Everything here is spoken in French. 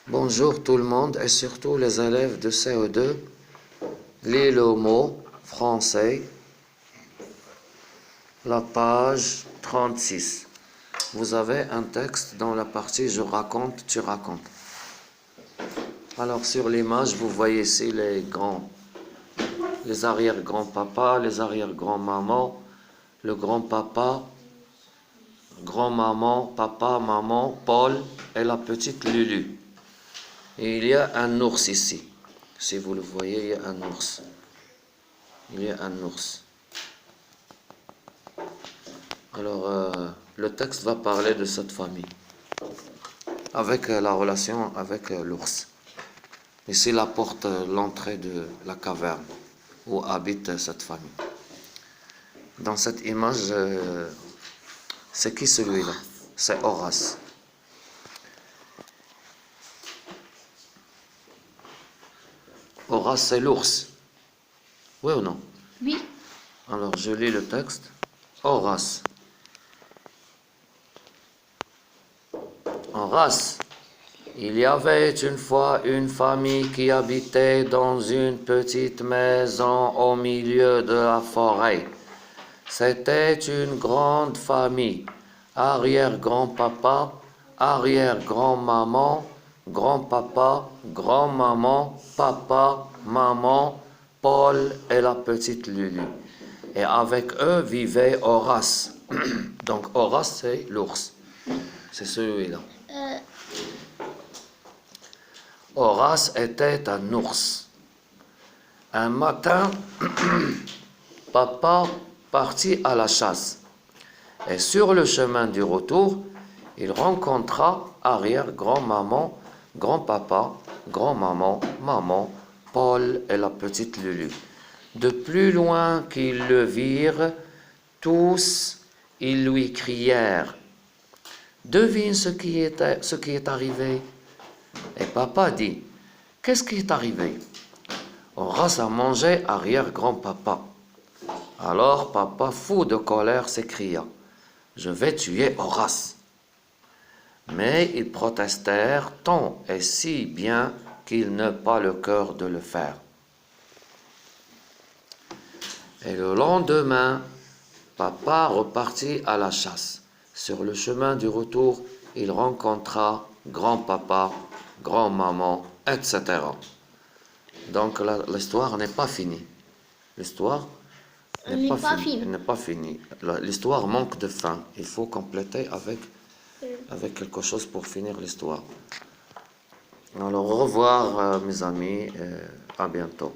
Bonjour tout le monde et surtout les élèves de CE2. Lis le mot français, la page 36. Vous avez un texte dans la partie je raconte, tu racontes. Alors sur l'image, vous voyez ici les arrière-grands-papas, les arrière-grands-mamans, le grand-papa, grand-maman, papa, maman, Paul et la petite Lulu. Et il y a un ours ici. Si vous le voyez, il y a un ours. Il y a un ours. Alors, le texte va parler de cette famille, avec la relation avec l'ours. Ici, la porte, l'entrée de la caverne où habite cette famille. Dans cette image, c'est qui celui-là? C'est Horace. Horace, c'est l'ours. Oui ou non? Oui. Alors, je lis le texte. Horace. Horace. Il y avait une fois une famille qui habitait dans une petite maison au milieu de la forêt. C'était une grande famille. Arrière-grand-papa, arrière-grand-maman, grand-papa, grand-maman, papa, maman, Paul et la petite Lulu. Et avec eux vivait Horace. Donc Horace, c'est l'ours. C'est celui-là. Horace était un ours. Un matin, papa partit à la chasse. Et sur le chemin du retour, il rencontra arrière-grand-maman, grand-papa, grand-maman, maman, Paul et la petite Lulu. De plus loin qu'ils le virent, tous, ils lui crièrent « Devine ce qui est arrivé ?» Et papa dit « Qu'est-ce qui est arrivé ?» Horace a mangé arrière-grand-papa. Alors papa, fou de colère, s'écria « Je vais tuer Horace !» Mais ils protestèrent tant et si bien qu'ils n'eurent pas le cœur de le faire. Et le lendemain, papa repartit à la chasse. Sur le chemin du retour, il rencontra grand-papa, grand-maman, etc. Donc l'histoire n'est pas finie. L'histoire n'est pas finie. L'histoire manque de fin. Il faut compléter avec quelque chose pour finir l'histoire. Alors au revoir mes amis et à bientôt.